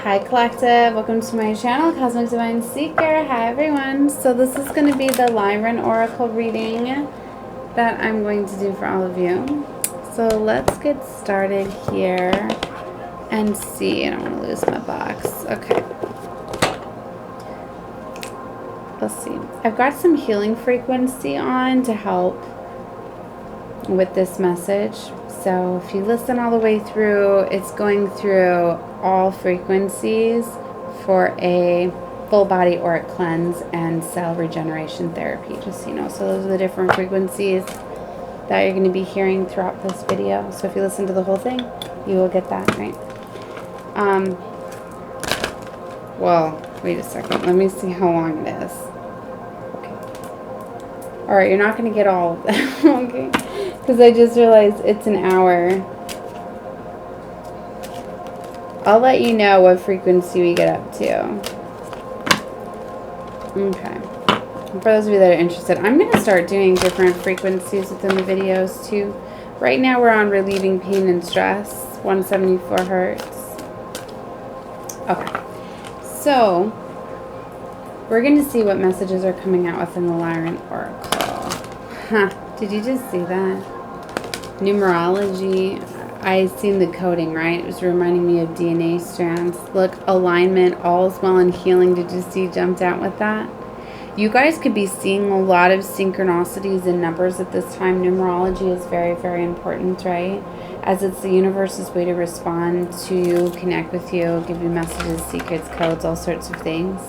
Hi Collective, welcome to my channel, Cosmic Divine Seeker. Hi everyone. So this is going to be the Lyran Oracle reading that I'm going to do for all of you. So let's get started here and see. I don't want to lose my box. Okay. Let's see. I've got some healing frequency on to help with this message. So if you listen all the way through, it's going through all frequencies for a full body auric cleanse and cell regeneration therapy, just so you know. So those are the different frequencies that you're going to be hearing throughout this video. So if you listen to the whole thing, you will get that, right? Well, wait a second. Let me see how long it is. Okay. All right, you're not going to get all of that, okay? Because I just realized it's an hour. I'll let you know what frequency we get up to. Okay. For those of you that are interested, I'm going to start doing different frequencies within the videos too. Right now we're on relieving pain and stress, 174 hertz. Okay. So, we're going to see what messages are coming out within the Lyran Oracle. Huh. Did you just see that? Numerology. I seen the coding, right? It was reminding me of DNA strands. Look, alignment, all is well and healing. Did you see jumped out with that? You guys could be seeing a lot of synchronicities in numbers at this time. Numerology is very, very important, right? As it's the universe's way to respond to you, connect with you, give you messages, secrets, codes, all sorts of things.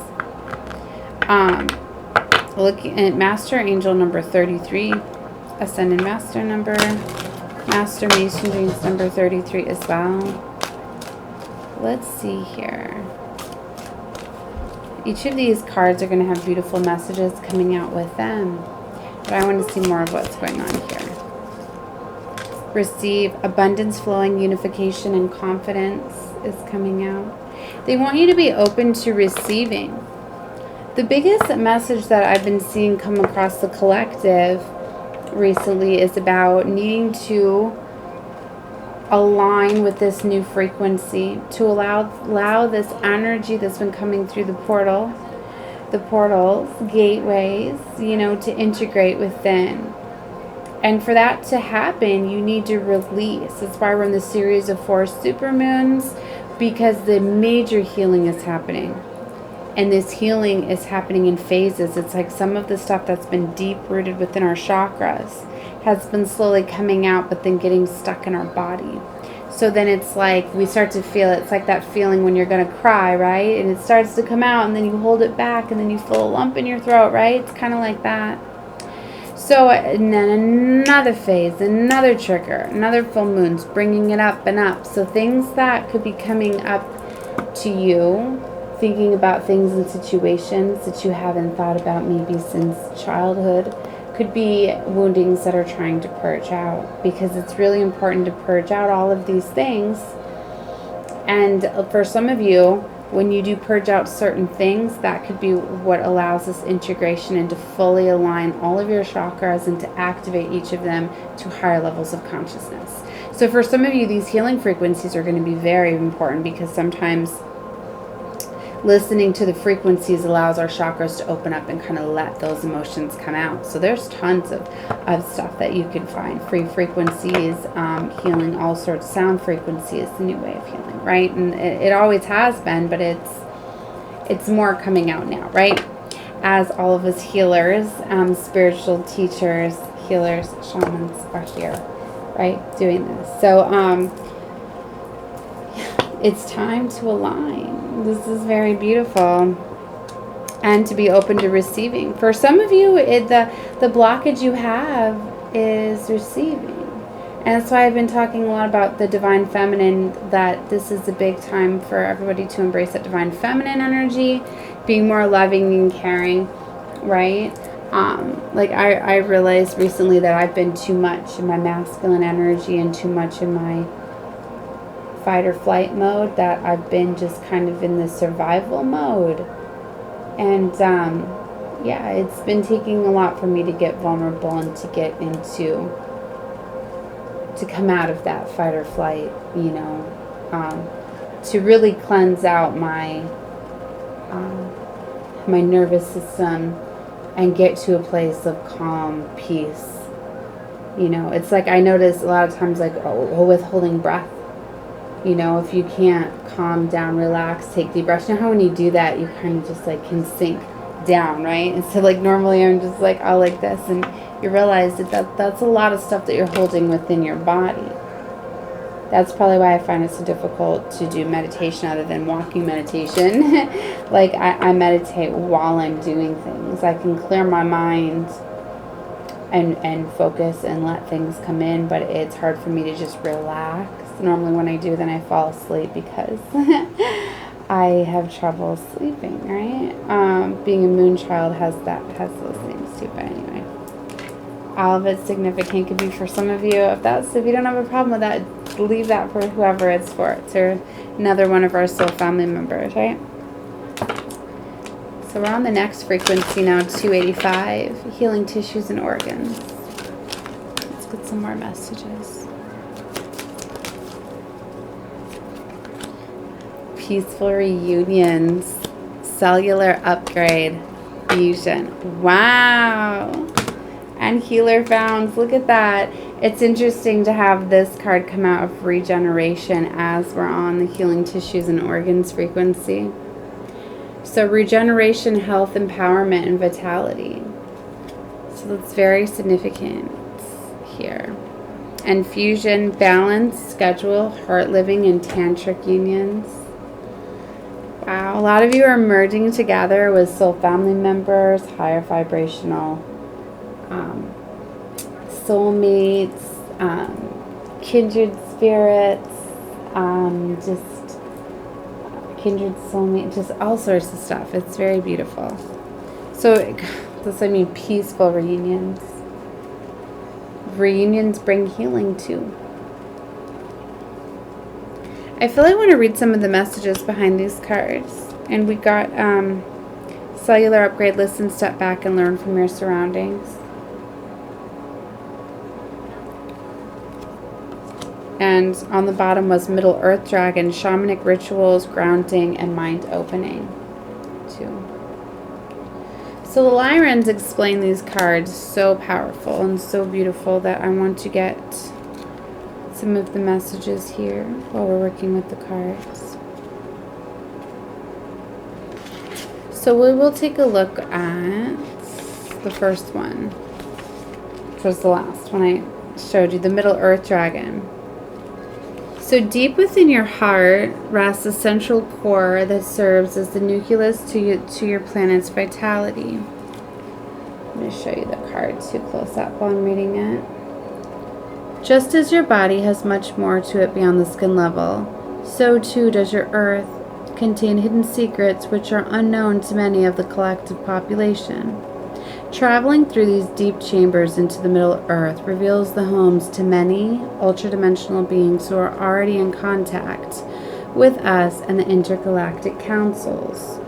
Looking at Master Angel number 33, Ascended Master number, Master Mason Dreams number 33 as well. Let's see here. Each of these cards are going to have beautiful messages coming out with them. But I want to see more of what's going on here. Receive, abundance flowing, unification, and confidence is coming out. They want you to be open to receiving. The biggest message that I've been seeing come across the collective recently is about needing to align with this new frequency, to allow this energy that's been coming through the portals, gateways, you know, to integrate within. And for that to happen, you need to release. That's why we're in the series of 4 supermoons, because the major healing is happening. And this healing is happening in phases. It's like some of the stuff that's been deep-rooted within our chakras has been slowly coming out, but then getting stuck in our body. So then it's like we start to feel, it's like that feeling when you're going to cry, right? And it starts to come out, and then you hold it back, and then you feel a lump in your throat, right? It's kind of like that. So, and then another phase, another trigger, another full moons, bringing it up and up. So things that could be coming up to you, thinking about things and situations that you haven't thought about maybe since childhood, could be woundings that are trying to purge out, because it's really important to purge out all of these things. And for some of you, when you do purge out certain things, that could be what allows this integration and to fully align all of your chakras and to activate each of them to higher levels of consciousness. So for some of you, these healing frequencies are going to be very important, because sometimes listening to the frequencies allows our chakras to open up and kind of let those emotions come out. So there's tons of stuff that you can find. Free frequencies, healing, all sorts. Sound frequency is the new way of healing, right? And it always has been, but it's more coming out now, right? As all of us healers, spiritual teachers, healers, shamans are here, right? Doing this. So it's time to align. This is very beautiful. And to be open to receiving. For some of you, the blockage you have is receiving. And that's why I've been talking a lot about the divine feminine, that this is a big time for everybody to embrace that divine feminine energy, being more loving and caring, right? Like I realized recently that I've been too much in my masculine energy and too much in my fight or flight mode, that I've been just kind of in the survival mode. And yeah, it's been taking a lot for me to get vulnerable and to get into, to come out of that fight or flight, you know, to really cleanse out my my nervous system and get to a place of calm, peace. You know, it's like I notice a lot of times, like, withholding breath. You know, if you can't calm down, relax, take deep breaths. You know how when you do that, you kind of just like can sink down, right? And so like normally I'm just like all like this, and you realize that that's a lot of stuff that you're holding within your body. That's probably why I find it so difficult to do meditation other than walking meditation. Like I meditate while I'm doing things. I can clear my mind and focus and let things come in, but it's hard for me to just relax. Normally when I do, then I fall asleep because I have trouble sleeping, right? Being a moon child has those things too, but anyway. All of it's significant. Could be for some of you. If you don't have a problem with that, leave that for whoever it's for. It's another one of our soul family members, right? So we're on the next frequency now, 285, healing tissues and organs. Let's get some more messages. Peaceful reunions, cellular upgrade, fusion. Wow. And healer founds. Look at that. It's interesting to have this card come out of regeneration as we're on the healing tissues and organs frequency. So regeneration, health, empowerment, and vitality. So that's very significant here. And fusion, balance, schedule, heart living, and tantric unions. Wow, a lot of you are merging together with soul family members, higher vibrational soulmates, kindred spirits, just kindred soulmate, just all sorts of stuff. It's very beautiful. So does that mean peaceful reunions? Reunions bring healing too. I feel I want to read some of the messages behind these cards. And we got cellular upgrade, listen, step back, and learn from your surroundings. And on the bottom was Middle Earth Dragon, shamanic rituals, grounding, and mind opening too. So the Lyrans explain these cards so powerful and so beautiful that I want to get some of the messages here while we're working with the cards. So we will take a look at the first one, which was the last one I showed you, the Middle Earth Dragon. So deep within your heart rests a central core that serves as the nucleus to your planet's vitality. I'm going to show you the card too close up while I'm reading it. Just as your body has much more to it beyond the skin level, so too does your earth contain hidden secrets which are unknown to many of the collective population. Traveling through these deep chambers into the Middle Earth reveals the homes to many ultra-dimensional beings who are already in contact with us and the intergalactic councils.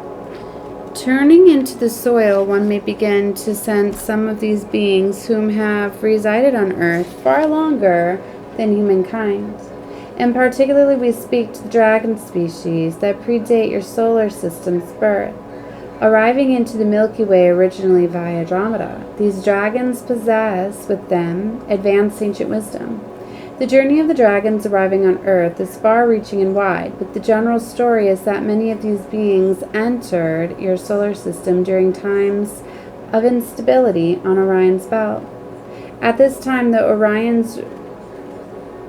Turning into the soil, one may begin to sense some of these beings whom have resided on Earth far longer than humankind. And particularly we speak to the dragon species that predate your solar system's birth, arriving into the Milky Way originally via Andromeda. These dragons possess with them advanced ancient wisdom. The journey of the dragons arriving on Earth is far-reaching and wide, but the general story is that many of these beings entered your solar system during times of instability on Orion's belt. At this time, the Orion's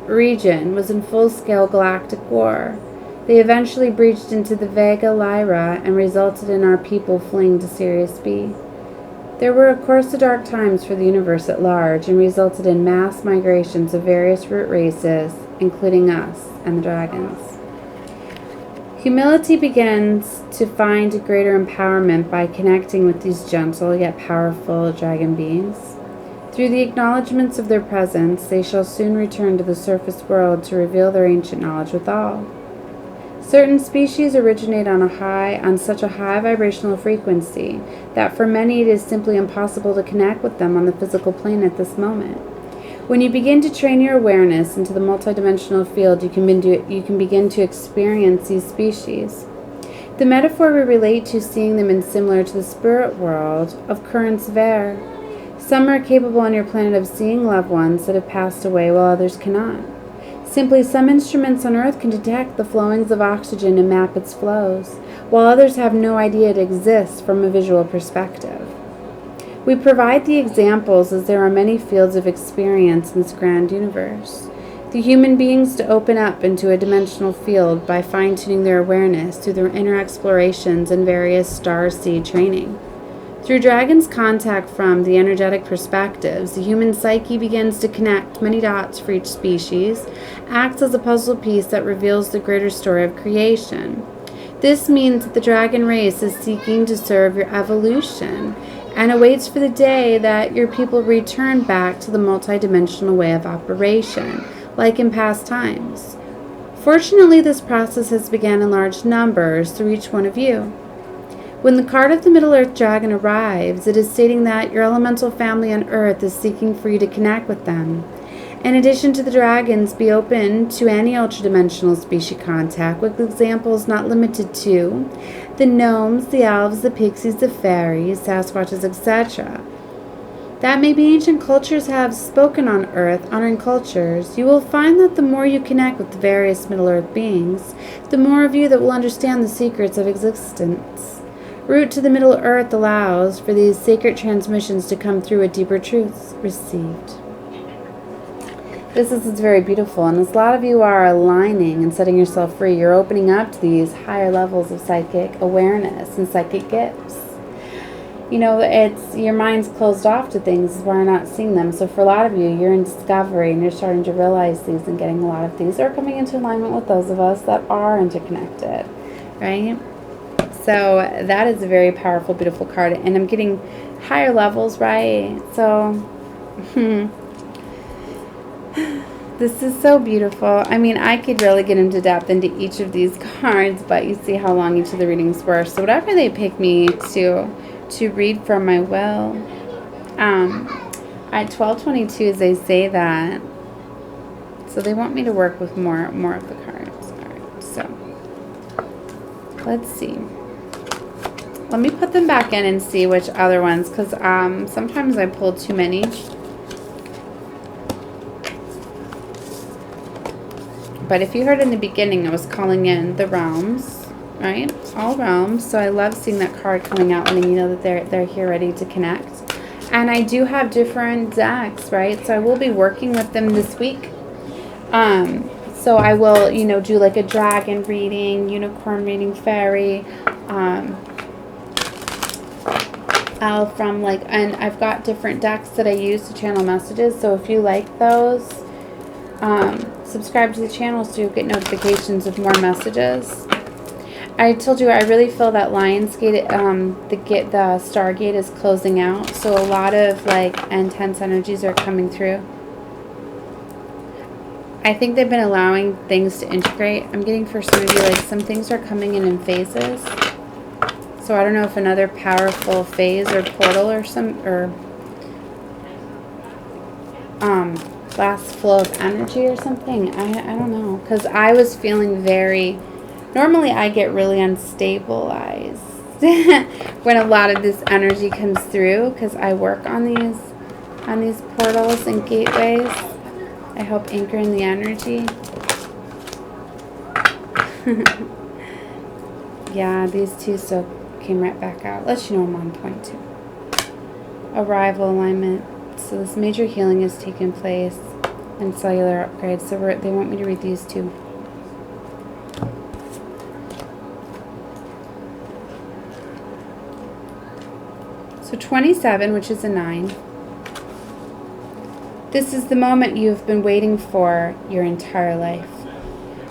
region was in full-scale galactic war. They eventually breached into the Vega Lyra and resulted in our people fleeing to Sirius B. There were, of course, the dark times for the universe at large and resulted in mass migrations of various root races, including us and the dragons. Humility begins to find a greater empowerment by connecting with these gentle yet powerful dragon beings. Through the acknowledgments of their presence, they shall soon return to the surface world to reveal their ancient knowledge with all. Certain species originate on such a high vibrational frequency that for many it is simply impossible to connect with them on the physical plane at this moment. When you begin to train your awareness into the multidimensional field, you can begin to experience these species. The metaphor we relate to seeing them is similar to the spirit world of currents of air. Some are capable on your planet of seeing loved ones that have passed away, while others cannot. Simply, some instruments on Earth can detect the flowings of oxygen and map its flows, while others have no idea it exists from a visual perspective. We provide the examples as there are many fields of experience in this grand universe. The human beings to open up into a dimensional field by fine-tuning their awareness through their inner explorations and various star seed training. Through Dragon's contact from the energetic perspectives, the human psyche begins to connect many dots for each species, acts as a puzzle piece that reveals the greater story of creation. This means that the dragon race is seeking to serve your evolution and awaits for the day that your people return back to the multidimensional way of operation, like in past times. Fortunately, this process has begun in large numbers through each one of you. When the card of the Middle Earth Dragon arrives, it is stating that your elemental family on Earth is seeking for you to connect with them. In addition to the dragons, be open to any ultradimensional species contact, with examples not limited to the gnomes, the elves, the pixies, the fairies, Sasquatches, etc. That maybe ancient cultures have spoken on Earth, honoring cultures, you will find that the more you connect with the various Middle Earth beings, the more of you that will understand the secrets of existence. Route to the Middle Earth allows for these sacred transmissions to come through with deeper truths received. This is very beautiful, and as a lot of you are aligning and setting yourself free, you're opening up to these higher levels of psychic awareness and psychic gifts. You know, it's your mind's closed off to things where you're not seeing them. So for a lot of you, you're in discovery and you're starting to realize these and getting a lot of these, or coming into alignment with those of us that are interconnected, right? So that is a very powerful, beautiful card, and I'm getting higher levels, right? So this is so beautiful. I mean, I could really get into depth into each of these cards, but you see how long each of the readings were. So whatever they pick me to read from, I will. At 12:22, they say that. So they want me to work with more of the cards. All right, so let's see. Let me put them back in and see which other ones, because sometimes I pull too many. But if you heard in the beginning, I was calling in the realms, right? All realms. So I love seeing that card coming out, letting you know that they're here ready to connect. And I do have different decks, right? So I will be working with them this week. So I will, you know, do like a dragon reading, unicorn reading, fairy, from like, and I've got different decks that I use to channel messages. So if you like those, subscribe to the channel so you'll get notifications of more messages. I told you I really feel that Lionsgate, the Stargate is closing out, so a lot of like intense energies are coming through. I think they've been allowing things to integrate. I'm getting for some of you like some things are coming in phases. So I don't know if another powerful phase or portal or last flow of energy or something. I don't know, because I was feeling very, normally I get really unstabilized when a lot of this energy comes through, because I work on these portals and gateways. I help anchor in the energy. Yeah, these two still came right back out. Let you know I'm on point too. Arrival alignment. So this major healing has taken place and cellular upgrades. So they want me to read these two. So 27, which is a 9. This is the moment you have been waiting for your entire life.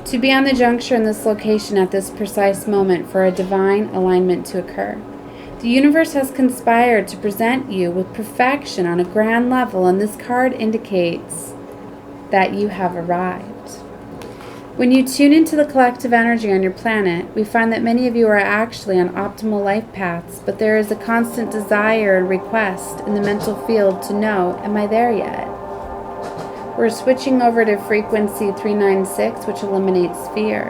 To be on the juncture in this location at this precise moment for a divine alignment to occur. The universe has conspired to present you with perfection on a grand level, and this card indicates that you have arrived. When you tune into the collective energy on your planet, we find that many of you are actually on optimal life paths, but there is a constant desire and request in the mental field to know, am I there yet? We're switching over to frequency 396, which eliminates fear.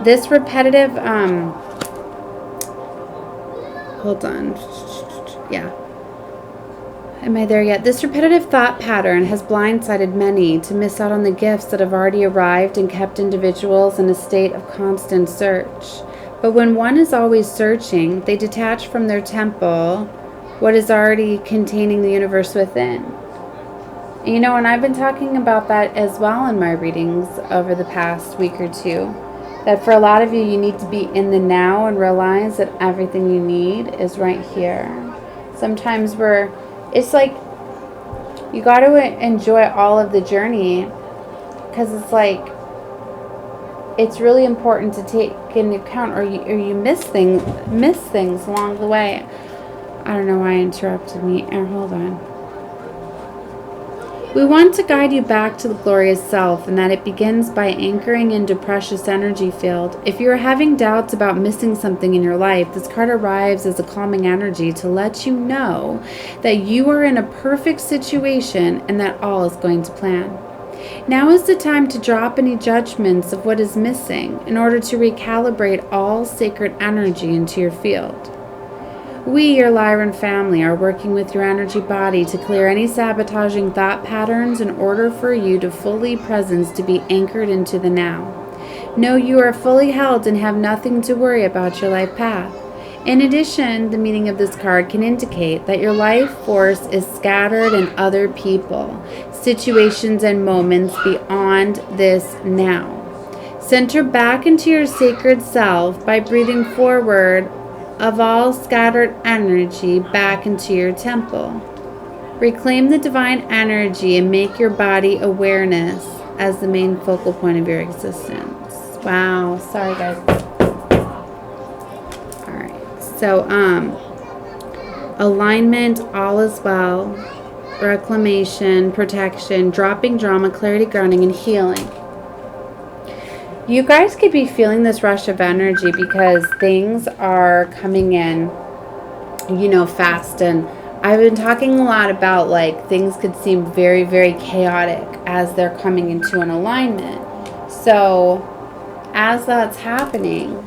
This repetitive, hold on. Yeah. Am I there yet? This repetitive thought pattern has blindsided many to miss out on the gifts that have already arrived and kept individuals in a state of constant search. But when one is always searching, they detach from their temple what is already containing the universe within. You know, and I've been talking about that as well in my readings over the past week or two. That for a lot of you, you need to be in the now and realize that everything you need is right here. Sometimes it's like you got to enjoy all of the journey, because it's like it's really important to take into account, or you miss things along the way. I don't know why I interrupted me. Hold on. We want to guide you back to the glorious self, and that it begins by anchoring into precious energy field. If you are having doubts about missing something in your life, this card arrives as a calming energy to let you know that you are in a perfect situation and that all is going to plan. Now is the time to drop any judgments of what is missing in order to recalibrate all sacred energy into your field. We, your Lyran family, are working with your energy body to clear any sabotaging thought patterns in order for you to fully presence to be anchored into the now. Know you are fully held and have nothing to worry about your life path. In addition, the meaning of this card can indicate that your life force is scattered in other people, situations, and moments beyond this now. Center back into your sacred self by breathing forward of all scattered energy back into your temple. Reclaim the divine energy and make your body awareness as the main focal point of your existence. Wow, sorry guys. Alright, so alignment, all is well, reclamation, protection, dropping drama, clarity, grounding, and healing. You guys could be feeling this rush of energy because things are coming in, fast. And I've been talking a lot about like things could seem very, very chaotic as they're coming into an alignment. So as that's happening,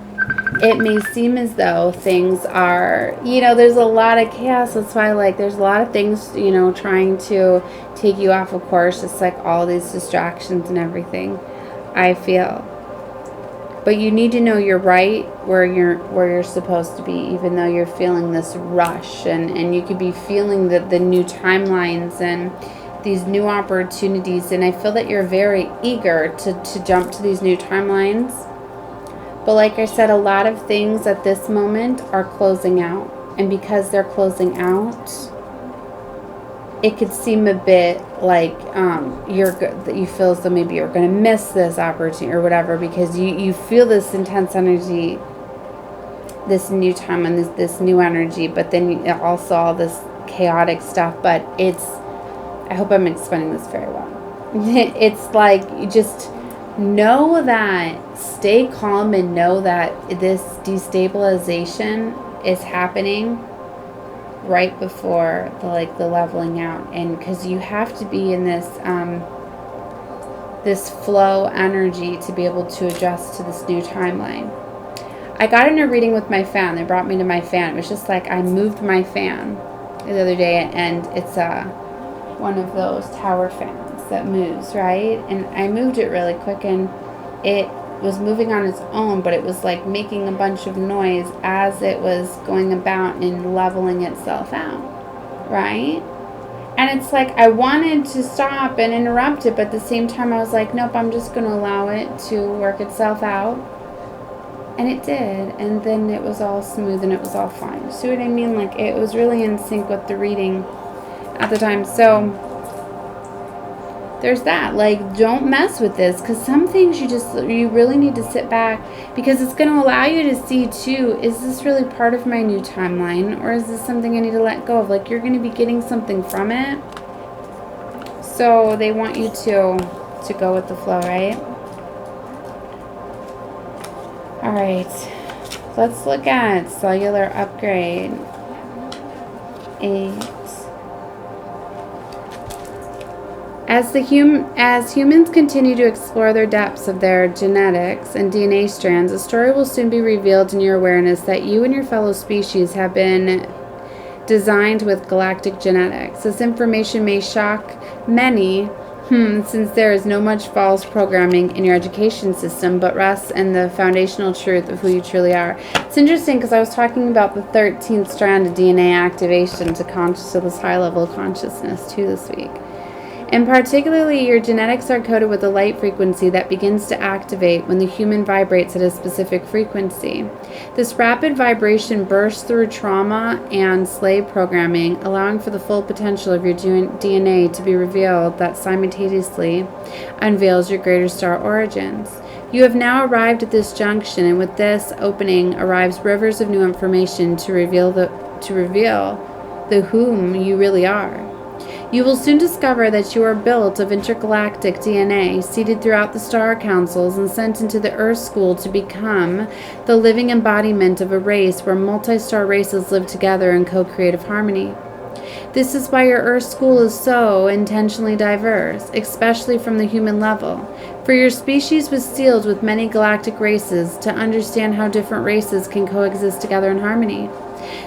it may seem as though things are, there's a lot of chaos. That's why there's a lot of things, trying to take you off of course. It's like all these distractions and everything, I feel. But you need to know you're right where you're supposed to be, even though you're feeling this rush, and you could be feeling the new timelines and these new opportunities. And I feel that you're very eager to jump to these new timelines. But like I said, a lot of things at this moment are closing out, and because they're closing out, it could seem a bit like that you feel as though maybe you're going to miss this opportunity or whatever, because you feel this intense energy, this new time, and this new energy, but then also all this chaotic stuff. But I hope I'm explaining this very well. It's like you just know that, stay calm and know that this destabilization is happening right before the leveling out, and because you have to be in this this flow energy to be able to adjust to this new timeline. I got in a reading with my fan. They brought me to my fan. It was just like I moved my fan the other day, and it's one of those tower fans that moves, right? And I moved it really quick, and it was moving on its own, but it was like making a bunch of noise as it was going about and leveling itself out, right? And it's like I wanted to stop and interrupt it, but at the same time I was like, nope, I'm just going to allow it to work itself out. And it did, and then it was all smooth and it was all fine. See what I mean? Like it was really in sync with the reading at the time. So there's that. Like, don't mess with this, because some things you really need to sit back, because it's going to allow you to see too, is this really part of my new timeline, or is this something I need to let go of? Like, you're going to be getting something from it, so they want you to go with the flow, right? All right, let's look at cellular upgrade. 8, As humans continue to explore their depths of their genetics and DNA strands, a story will soon be revealed in your awareness that you and your fellow species have been designed with galactic genetics. This information may shock many, since there is no much false programming in your education system, but rests in the foundational truth of who you truly are. It's interesting because I was talking about the 13th strand of DNA activation to this high level of consciousness too this week. And particularly, your genetics are coded with a light frequency that begins to activate when the human vibrates at a specific frequency. This rapid vibration bursts through trauma and slave programming, allowing for the full potential of your DNA to be revealed that simultaneously unveils your greater star origins. You have now arrived at this junction, and with this opening arrives rivers of new information to reveal the whom you really are. You will soon discover that you are built of intergalactic DNA, seeded throughout the star councils and sent into the Earth School to become the living embodiment of a race where multi-star races live together in co-creative harmony. This is why your Earth School is so intentionally diverse, especially from the human level. For your species was sealed with many galactic races to understand how different races can coexist together in harmony.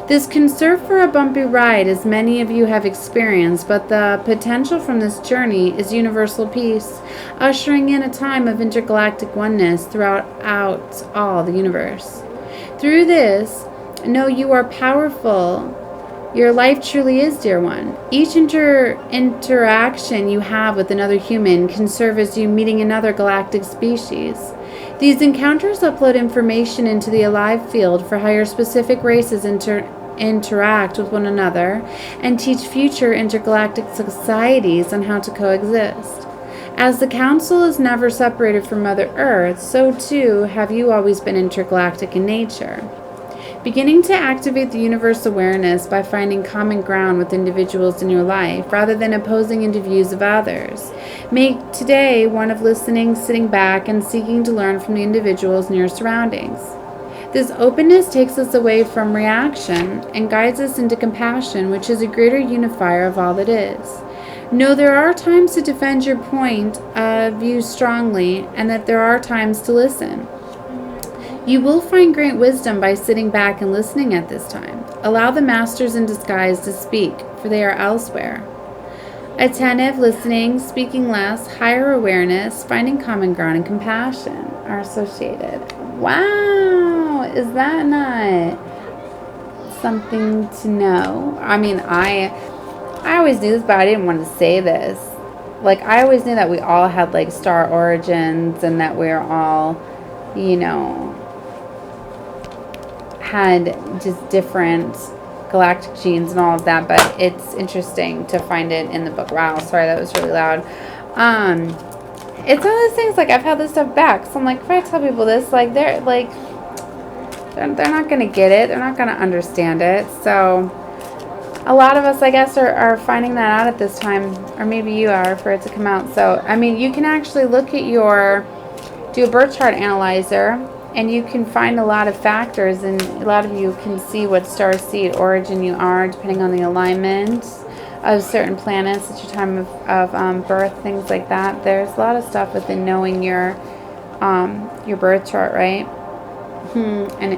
This can serve for a bumpy ride, as many of you have experienced, but the potential from this journey is universal peace, ushering in a time of intergalactic oneness throughout all the universe. Through this, know you are powerful. Your life truly is, dear one. Each interaction you have with another human can serve as you meeting another galactic species. These encounters upload information into the alive field for how your specific races interact with one another and teach future intergalactic societies on how to coexist. As the Council is never separated from Mother Earth, so too have you always been intergalactic in nature. Beginning to activate the universe awareness by finding common ground with individuals in your life rather than opposing into views of others. Make today one of listening, sitting back, and seeking to learn from the individuals in your surroundings. This openness takes us away from reaction and guides us into compassion, which is a greater unifier of all that is. Know there are times to defend your point of view strongly, and that there are times to listen. You will find great wisdom by sitting back and listening at this time. Allow the masters in disguise to speak, for they are elsewhere. Attentive listening, speaking less, higher awareness, finding common ground, and compassion are associated. Wow! Is that not something to know? I mean, I always knew this, but I didn't want to say this. Like, I always knew that we all had, like, star origins and that we're all, had just different galactic genes and all of that, but it's interesting to find it in the book. Wow, sorry, that was really loud. It's one of those things, like, I've had this stuff back, so I'm like, if I tell people this, like, they're not gonna get it, they're not gonna understand it. So a lot of us, I guess, are finding that out at this time, or maybe you are, for it to come out. So I mean, you can actually look at do a birth chart analyzer, and you can find a lot of factors, and a lot of you can see what star seed origin you are, depending on the alignment of certain planets at your time of birth, things like that. There's a lot of stuff within knowing your birth chart, right? And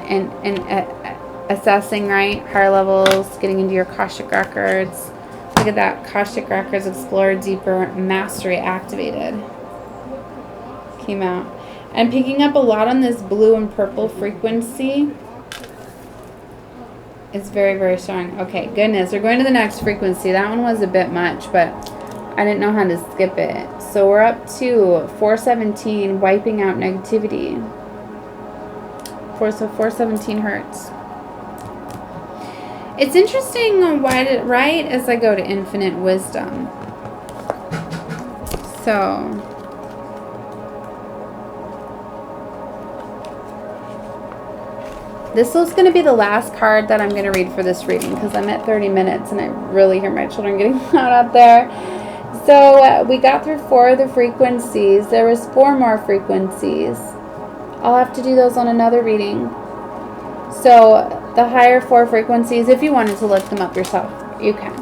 assessing, right, higher levels, getting into your Akashic records. Look at that, Akashic records, explore deeper, mastery activated. Came out. I'm picking up a lot on this blue and purple frequency. It's very, very strong. Okay, goodness. We're going to the next frequency. That one was a bit much, but I didn't know how to skip it. So we're up to 417, wiping out negativity. 417 hertz. It's interesting right as I go to infinite wisdom. So this is going to be the last card that I'm going to read for this reading, because I'm at 30 minutes and I really hear my children getting loud out there. So we got through 4 of the frequencies. There was 4 more frequencies. I'll have to do those on another reading. So the higher 4 frequencies, if you wanted to look them up yourself, you can.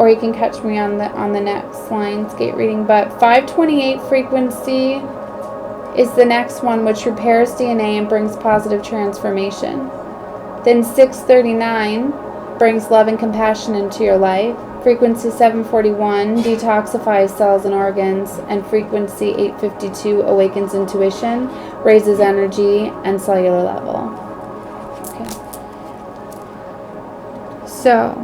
or you can catch me on the next Lionsgate reading. But 528 frequency is the next one, which repairs DNA and brings positive transformation. Then 639 brings love and compassion into your life. Frequency 741 detoxifies cells and organs, and frequency 852 awakens intuition, raises energy and cellular level. Okay. So,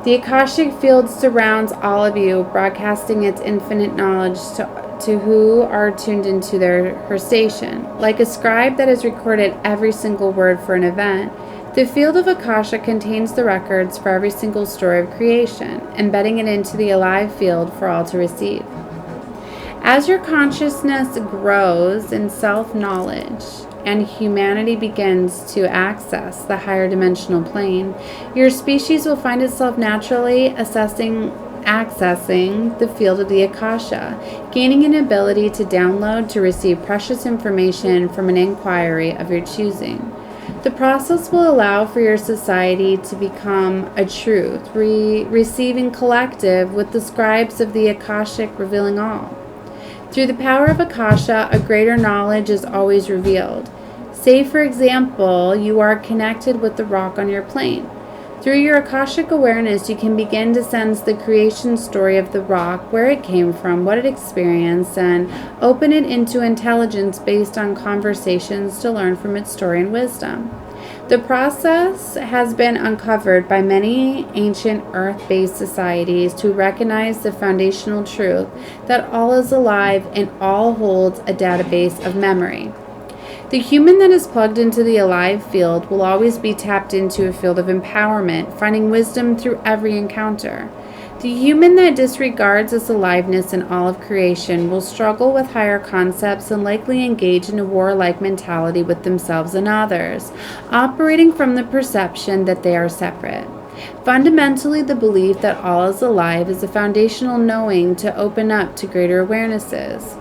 the Akashic field surrounds all of you, broadcasting its infinite knowledge to who are tuned into her station. Like a scribe that has recorded every single word for an event, the field of Akasha contains the records for every single story of creation, embedding it into the alive field for all to receive. As your consciousness grows in self-knowledge and humanity begins to access the higher dimensional plane, your species will find itself naturally accessing the field of the Akasha, gaining an ability to download to receive precious information from an inquiry of your choosing. The process will allow for your society to become a truth, receiving collective with the scribes of the Akashic revealing all. Through the power of Akasha, a greater knowledge is always revealed. Say, for example, you are connected with the rock on your plane. Through your Akashic awareness, you can begin to sense the creation story of the rock, where it came from, what it experienced, and open it into intelligence based on conversations to learn from its story and wisdom. The process has been uncovered by many ancient earth-based societies to recognize the foundational truth that all is alive and all holds a database of memory. The human that is plugged into the alive field will always be tapped into a field of empowerment, finding wisdom through every encounter. The human that disregards this aliveness in all of creation will struggle with higher concepts and likely engage in a warlike mentality with themselves and others, operating from the perception that they are separate. Fundamentally, the belief that all is alive is a foundational knowing to open up to greater awarenesses.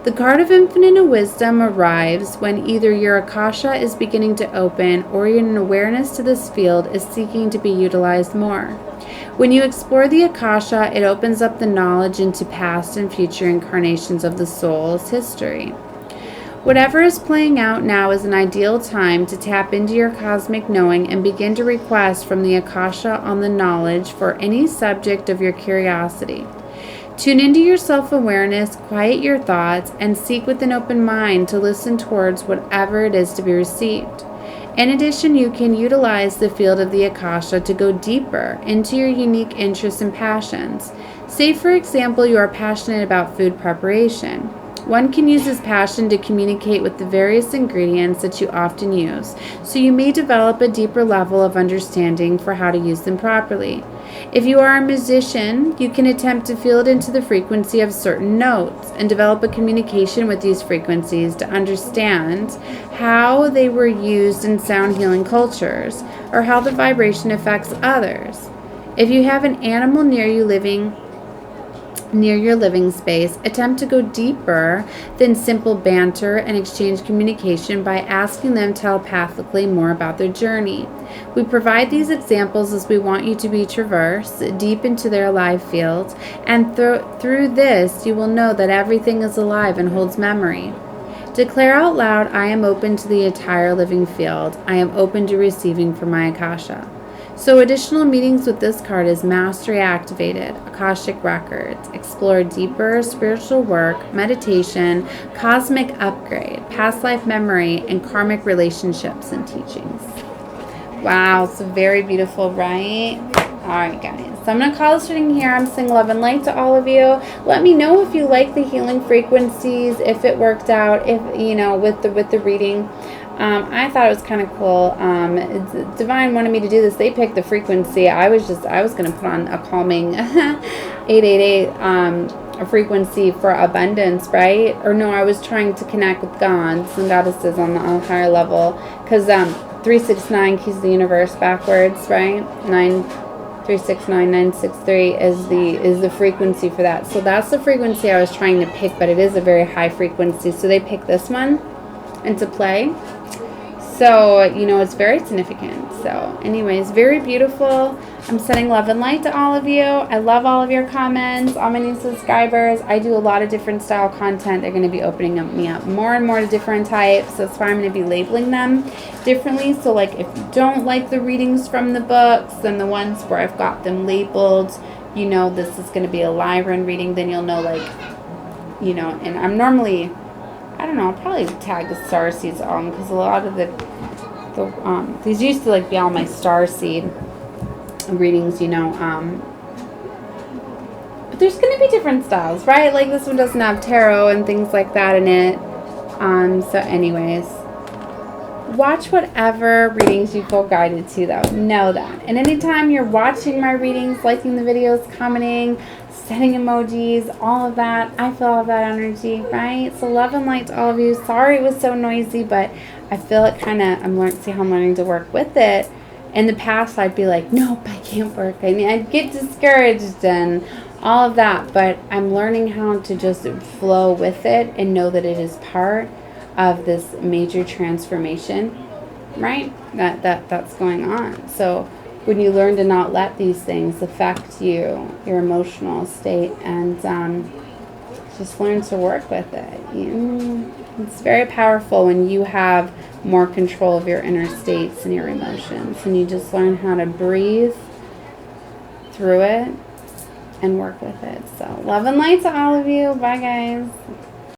The card of infinite wisdom arrives when either your Akasha is beginning to open or your awareness to this field is seeking to be utilized more. When you explore the Akasha, it opens up the knowledge into past and future incarnations of the soul's history. Whatever is playing out now is an ideal time to tap into your cosmic knowing and begin to request from the Akasha on the knowledge for any subject of your curiosity. Tune into your self-awareness, quiet your thoughts, and seek with an open mind to listen towards whatever it is to be received. In addition, you can utilize the field of the Akasha to go deeper into your unique interests and passions. Say, for example, you are passionate about food preparation. One can use his passion to communicate with the various ingredients that you often use, so you may develop a deeper level of understanding for how to use them properly. If you are a musician, you can attempt to feel it into the frequency of certain notes and develop a communication with these frequencies to understand how they were used in sound healing cultures or how the vibration affects others. If you have an animal near your living space, attempt to go deeper than simple banter and exchange communication by asking them telepathically more about their journey. We provide these examples as we want you to be traverse deep into their alive fields, and through this you will know that everything is alive and holds memory. Declare out loud, I am open to the entire living field. I am open to receiving from my Akasha. So additional meetings with this card is Mastery Activated, Akashic Records, Explore Deeper, Spiritual Work, Meditation, Cosmic Upgrade, Past Life Memory, and Karmic Relationships and Teachings. Wow, it's very beautiful, right? Alright guys, so I'm going to call this reading here. I'm sending love and light to all of you. Let me know if you like the healing frequencies, if it worked out, if with the reading. I thought it was kind of cool. Divine wanted me to do this. They picked the frequency. I was going to put on a calming 888 a frequency for abundance, right? Or no, I was trying to connect with gods and goddesses on a higher level, because 369 keys the universe backwards, right? 9369 is the frequency for that. So that's the frequency I was trying to pick, but it is a very high frequency. So they picked this one into play. So, it's very significant. So, anyways, very beautiful. I'm sending love and light to all of you. I love all of your comments, all my new subscribers. I do a lot of different style content. They're going to be opening me up more and more to different types. That's why I'm going to be labeling them differently. So like if you don't like the readings from the books, then the ones where I've got them labeled, you know, this is going to be a Lyran reading, then you'll know, like, you know, and I'm normally, I don't know, I'll probably tag the starseeds on, because a lot of these used to like be all my starseed readings, you know, but there's going to be different styles, right? Like this one doesn't have tarot and things like that in it. So anyways, watch whatever readings you feel guided to, though. Know that. And anytime you're watching my readings, liking the videos, commenting, sending emojis, all of that, I feel all that energy, right? So love and light to all of you. Sorry it was so noisy, but I feel it kind of, I'm learning to work with it. In the past, I'd be like, nope, I can't work. I mean, I'd get discouraged and all of that, but I'm learning how to just flow with it and know that it is part of this major transformation, right? That's going on. So when you learn to not let these things affect you, your emotional state, and just learn to work with it. It's very powerful when you have more control of your inner states and your emotions, and you just learn how to breathe through it and work with it. So love and light to all of you. Bye, guys.